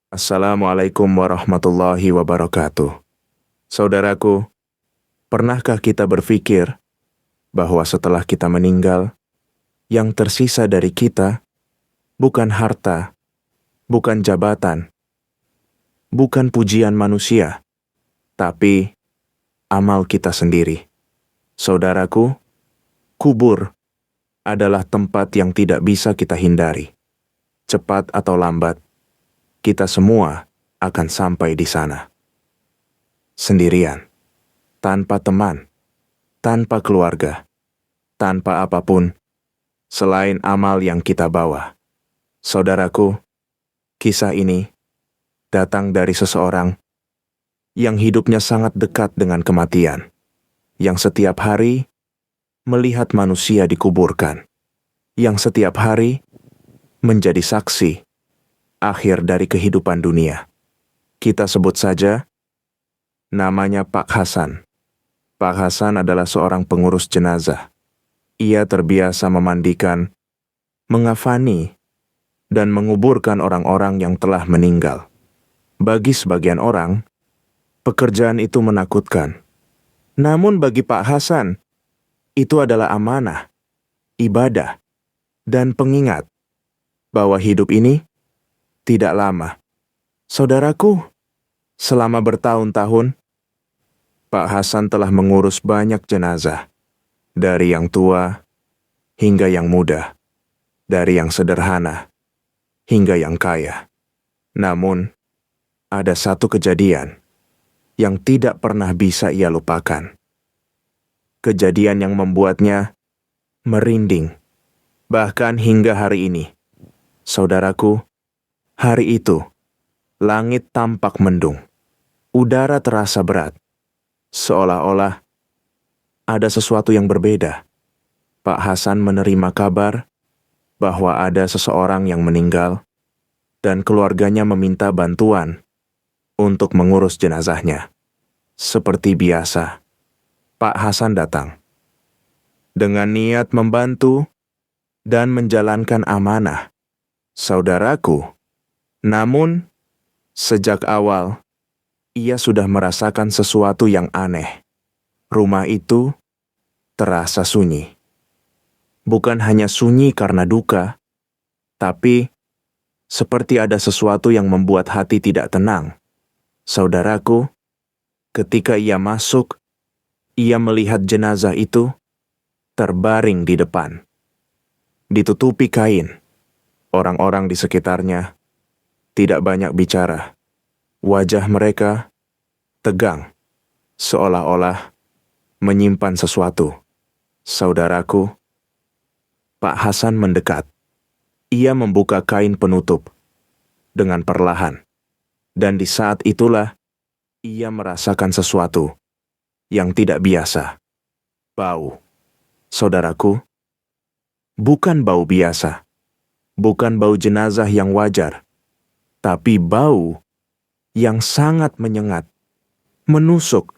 Assalamualaikum warahmatullahi wabarakatuh. Saudaraku, pernahkah kita berpikir bahwa setelah kita meninggal, yang tersisa dari kita bukan harta, bukan jabatan, bukan pujian manusia, tapi amal kita sendiri. Saudaraku, kubur adalah tempat yang tidak bisa kita hindari. Cepat atau lambat, kita semua akan sampai di sana. Sendirian, tanpa teman, tanpa keluarga, tanpa apapun, selain amal yang kita bawa. Saudaraku, kisah ini datang dari seseorang yang hidupnya sangat dekat dengan kematian, yang setiap hari melihat manusia dikuburkan, yang setiap hari menjadi saksi akhir dari kehidupan dunia. Kita sebut saja namanya Pak Hasan. Pak Hasan adalah seorang pengurus jenazah. Ia terbiasa memandikan, mengafani, dan menguburkan orang-orang yang telah meninggal. Bagi sebagian orang, pekerjaan itu menakutkan. Namun bagi Pak Hasan, itu adalah amanah, ibadah, dan pengingat bahwa hidup ini tidak lama. Saudaraku, selama bertahun-tahun, Pak Hasan telah mengurus banyak jenazah, dari yang tua hingga yang muda, dari yang sederhana hingga yang kaya. Namun, ada satu kejadian yang tidak pernah bisa ia lupakan. Kejadian yang membuatnya merinding, bahkan hingga hari ini. Saudaraku, hari itu, langit tampak mendung, udara terasa berat, seolah-olah ada sesuatu yang berbeda. Pak Hasan menerima kabar bahwa ada seseorang yang meninggal dan keluarganya meminta bantuan untuk mengurus jenazahnya. Seperti biasa, Pak Hasan datang dengan niat membantu dan menjalankan amanah. Saudaraku, namun sejak awal ia sudah merasakan sesuatu yang aneh. Rumah itu terasa sunyi. Bukan hanya sunyi karena duka, tapi seperti ada sesuatu yang membuat hati tidak tenang. Saudaraku, ketika ia masuk, ia melihat jenazah itu terbaring di depan, ditutupi kain. Orang-orang di sekitarnya tidak banyak bicara. Wajah mereka tegang, seolah-olah menyimpan sesuatu. Saudaraku, Pak Hasan mendekat. Ia membuka kain penutup dengan perlahan, dan di saat itulah ia merasakan sesuatu yang tidak biasa. Bau. Saudaraku, bukan bau biasa, bukan bau jenazah yang wajar, tapi bau yang sangat menyengat, menusuk,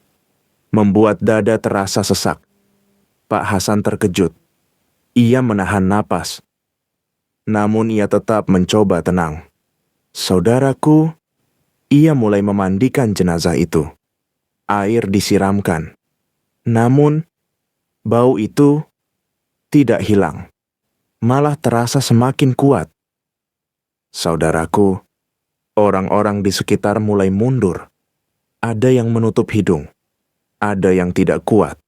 membuat dada terasa sesak. Pak Hasan terkejut. Ia menahan napas, namun ia tetap mencoba tenang. Saudaraku, ia mulai memandikan jenazah itu. Air disiramkan, namun bau itu tidak hilang, malah terasa semakin kuat. Saudaraku, orang-orang di sekitar mulai mundur. Ada yang menutup hidung, ada yang tidak kuat,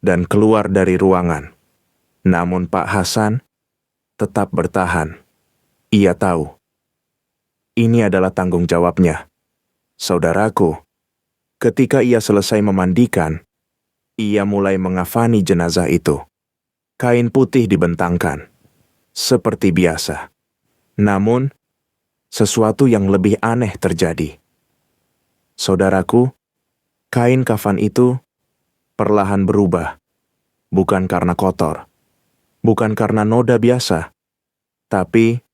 dan keluar dari ruangan. Namun Pak Hasan tetap bertahan. Ia tahu, ini adalah tanggung jawabnya. Saudaraku, ketika ia selesai memandikan, ia mulai mengafani jenazah itu. Kain putih dibentangkan, seperti biasa. Namun, sesuatu yang lebih aneh terjadi. Saudaraku, kain kafan itu perlahan berubah, bukan karena kotor, bukan karena noda biasa, tapi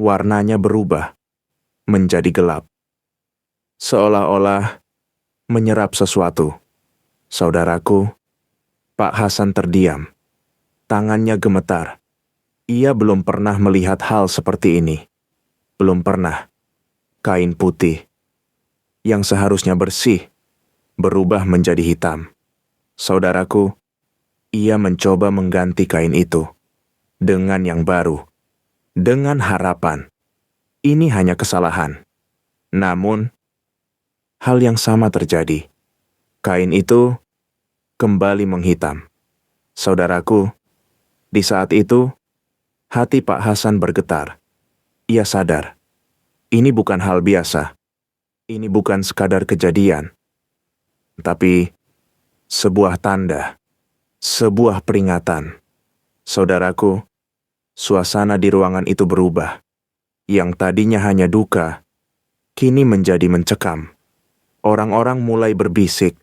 warnanya berubah menjadi gelap, seolah-olah menyerap sesuatu. Saudaraku, Pak Hasan terdiam. Tangannya gemetar. Ia belum pernah melihat hal seperti ini. Belum pernah. Kain putih yang seharusnya bersih berubah menjadi hitam. Saudaraku, ia mencoba mengganti kain itu dengan yang baru, dengan harapan. Ini hanya kesalahan. Namun, hal yang sama terjadi. Kain itu kembali menghitam. Saudaraku, di saat itu, hati Pak Hasan bergetar. Ia sadar, ini bukan hal biasa. Ini bukan sekadar kejadian, tapi sebuah tanda, sebuah peringatan. Saudaraku, suasana di ruangan itu berubah. Yang tadinya hanya duka, kini menjadi mencekam. Orang-orang mulai berbisik,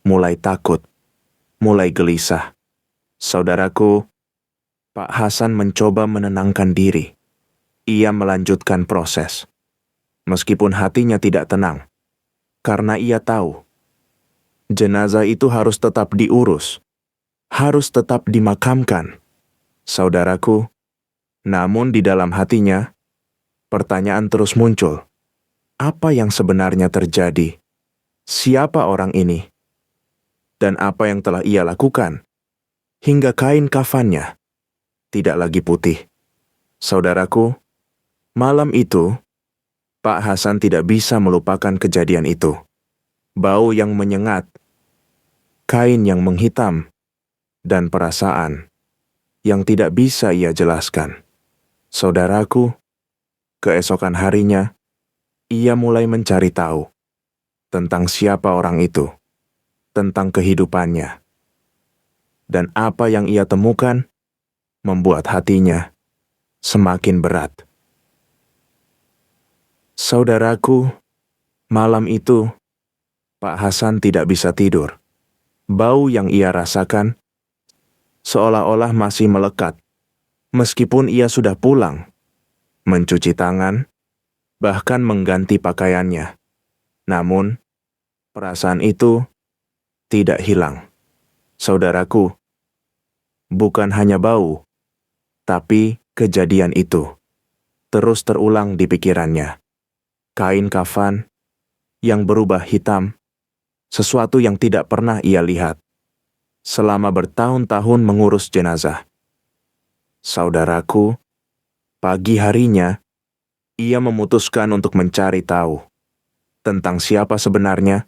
mulai takut, mulai gelisah. Saudaraku, Pak Hasan mencoba menenangkan diri. Ia melanjutkan proses. Meskipun hatinya tidak tenang, karena ia tahu jenazah itu harus tetap diurus, harus tetap dimakamkan. Saudaraku, namun di dalam hatinya, pertanyaan terus muncul. Apa yang sebenarnya terjadi? Siapa orang ini? Dan apa yang telah ia lakukan? Hingga kain kafannya tidak lagi putih. Saudaraku, malam itu, Pak Hasan tidak bisa melupakan kejadian itu. Bau yang menyengat, kain yang menghitam, dan perasaan yang tidak bisa ia jelaskan. Saudaraku, keesokan harinya, ia mulai mencari tahu tentang siapa orang itu, tentang kehidupannya. Dan apa yang ia temukan membuat hatinya semakin berat. Saudaraku, malam itu, Pak Hasan tidak bisa tidur. Bau yang ia rasakan seolah-olah masih melekat, meskipun ia sudah pulang, mencuci tangan, bahkan mengganti pakaiannya. Namun, perasaan itu tidak hilang. Saudaraku, bukan hanya bau, tapi kejadian itu terus terulang di pikirannya. Kain kafan yang berubah hitam, sesuatu yang tidak pernah ia lihat selama bertahun-tahun mengurus jenazah. Saudaraku, pagi harinya, ia memutuskan untuk mencari tahu tentang siapa sebenarnya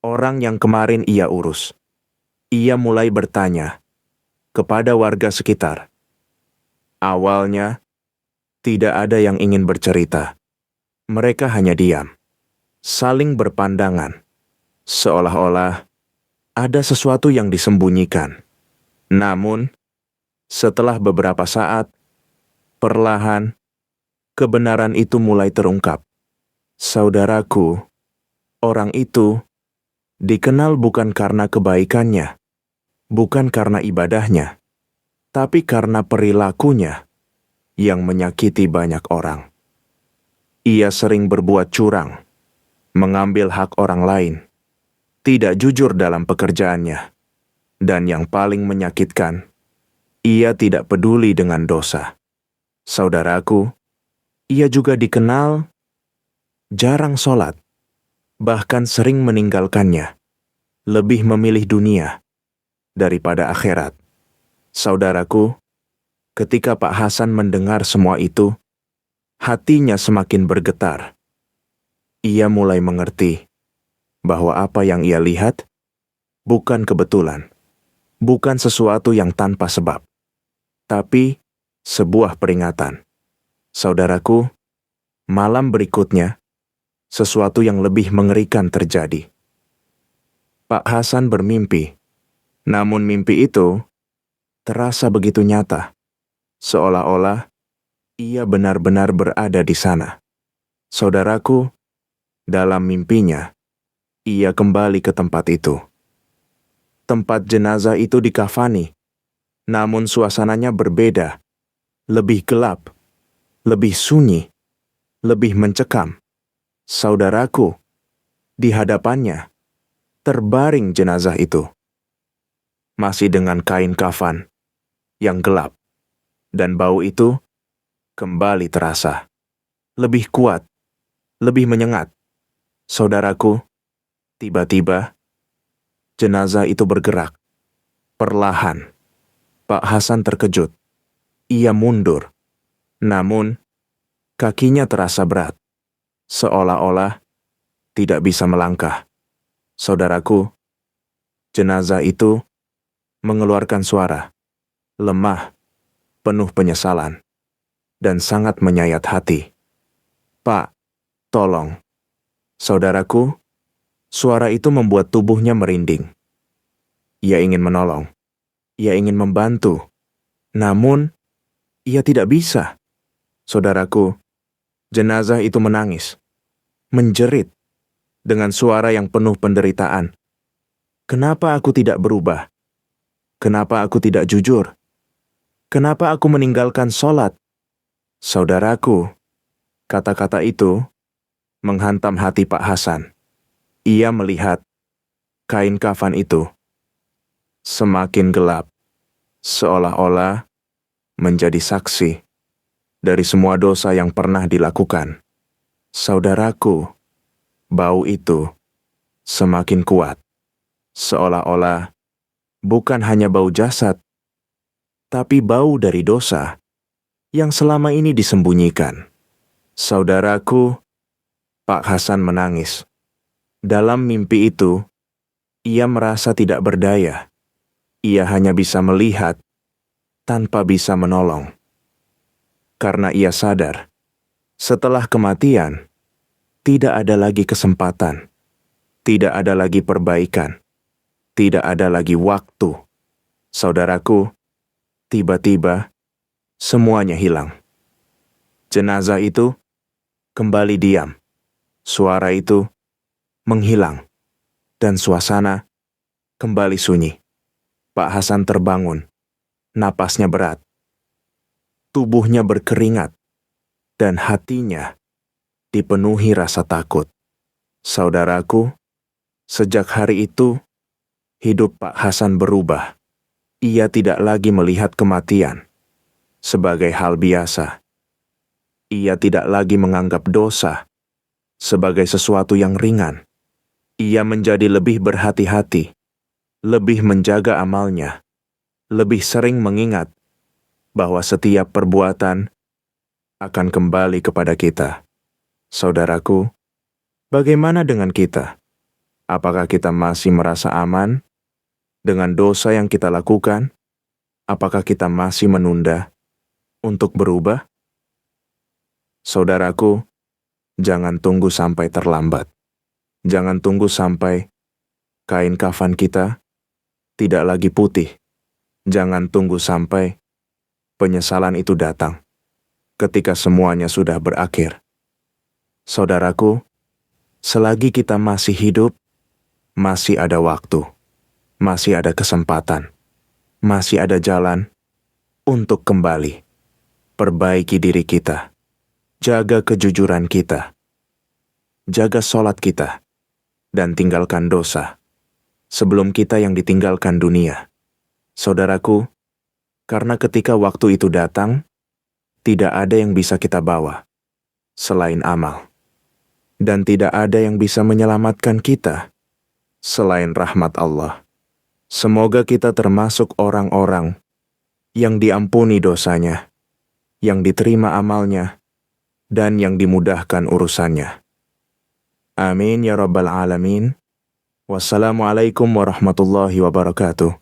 orang yang kemarin ia urus. Ia mulai bertanya kepada warga sekitar. Awalnya, tidak ada yang ingin bercerita. Mereka hanya diam, saling berpandangan, seolah-olah ada sesuatu yang disembunyikan. Namun, setelah beberapa saat, perlahan, kebenaran itu mulai terungkap. Saudaraku, orang itu dikenal bukan karena kebaikannya, bukan karena ibadahnya, tapi karena perilakunya yang menyakiti banyak orang. Ia sering berbuat curang, mengambil hak orang lain, tidak jujur dalam pekerjaannya, dan yang paling menyakitkan, ia tidak peduli dengan dosa. Saudaraku, ia juga dikenal jarang sholat, bahkan sering meninggalkannya, lebih memilih dunia daripada akhirat. Saudaraku, ketika Pak Hasan mendengar semua itu, hatinya semakin bergetar. Ia mulai mengerti bahwa apa yang ia lihat bukan kebetulan, bukan sesuatu yang tanpa sebab, tapi sebuah peringatan. Saudaraku, malam berikutnya, sesuatu yang lebih mengerikan terjadi. Pak Hasan bermimpi, namun mimpi itu terasa begitu nyata, seolah-olah ia benar-benar berada di sana. Saudaraku, dalam mimpinya, ia kembali ke tempat itu. Tempat jenazah itu dikafani, namun suasananya berbeda, lebih gelap, lebih sunyi, lebih mencekam. Saudaraku, di hadapannya, terbaring jenazah itu. Masih dengan kain kafan yang gelap, dan bau itu kembali terasa, lebih kuat, lebih menyengat. Saudaraku, tiba-tiba jenazah itu bergerak. Perlahan, Pak Hasan terkejut. Ia mundur. Namun, kakinya terasa berat. Seolah-olah tidak bisa melangkah. Saudaraku, jenazah itu mengeluarkan suara lemah, penuh penyesalan, dan sangat menyayat hati. "Pak, tolong." Saudaraku, suara itu membuat tubuhnya merinding. Ia ingin menolong. Ia ingin membantu. Namun, ia tidak bisa. Saudaraku, jenazah itu menangis, menjerit, dengan suara yang penuh penderitaan. "Kenapa aku tidak berubah? Kenapa aku tidak jujur? Kenapa aku meninggalkan sholat?" Saudaraku, kata-kata itu menghantam hati Pak Hasan. Ia melihat kain kafan itu semakin gelap, seolah-olah menjadi saksi dari semua dosa yang pernah dilakukan. Saudaraku, bau itu semakin kuat, seolah-olah bukan hanya bau jasad, tapi bau dari dosa yang selama ini disembunyikan. Saudaraku, Pak Hasan menangis. Dalam mimpi itu, ia merasa tidak berdaya. Ia hanya bisa melihat tanpa bisa menolong. Karena ia sadar, setelah kematian, tidak ada lagi kesempatan, tidak ada lagi perbaikan, tidak ada lagi waktu. Saudaraku, tiba-tiba semuanya hilang. Jenazah itu kembali diam. Suara itu menghilang, dan suasana kembali sunyi. Pak Hasan terbangun, napasnya berat, tubuhnya berkeringat, dan hatinya dipenuhi rasa takut. Saudaraku, sejak hari itu, hidup Pak Hasan berubah. Ia tidak lagi melihat kematian sebagai hal biasa. Ia tidak lagi menganggap dosa sebagai sesuatu yang ringan. Ia menjadi lebih berhati-hati, lebih menjaga amalnya, lebih sering mengingat bahwa setiap perbuatan akan kembali kepada kita. Saudaraku, bagaimana dengan kita? Apakah kita masih merasa aman dengan dosa yang kita lakukan? Apakah kita masih menunda untuk berubah? Saudaraku, jangan tunggu sampai terlambat. Jangan tunggu sampai kain kafan kita tidak lagi putih. Jangan tunggu sampai penyesalan itu datang ketika semuanya sudah berakhir. Saudaraku, selagi kita masih hidup, masih ada waktu, masih ada kesempatan, masih ada jalan untuk kembali. Perbaiki diri kita, jaga kejujuran kita, jaga sholat kita, dan tinggalkan dosa sebelum kita yang ditinggalkan dunia. Saudaraku, karena ketika waktu itu datang, tidak ada yang bisa kita bawa selain amal. Dan tidak ada yang bisa menyelamatkan kita selain rahmat Allah. Semoga kita termasuk orang-orang yang diampuni dosanya, yang diterima amalnya, dan yang dimudahkan urusannya. Amin ya rabbal alamin. Wassalamualaikum warahmatullahi wabarakatuh.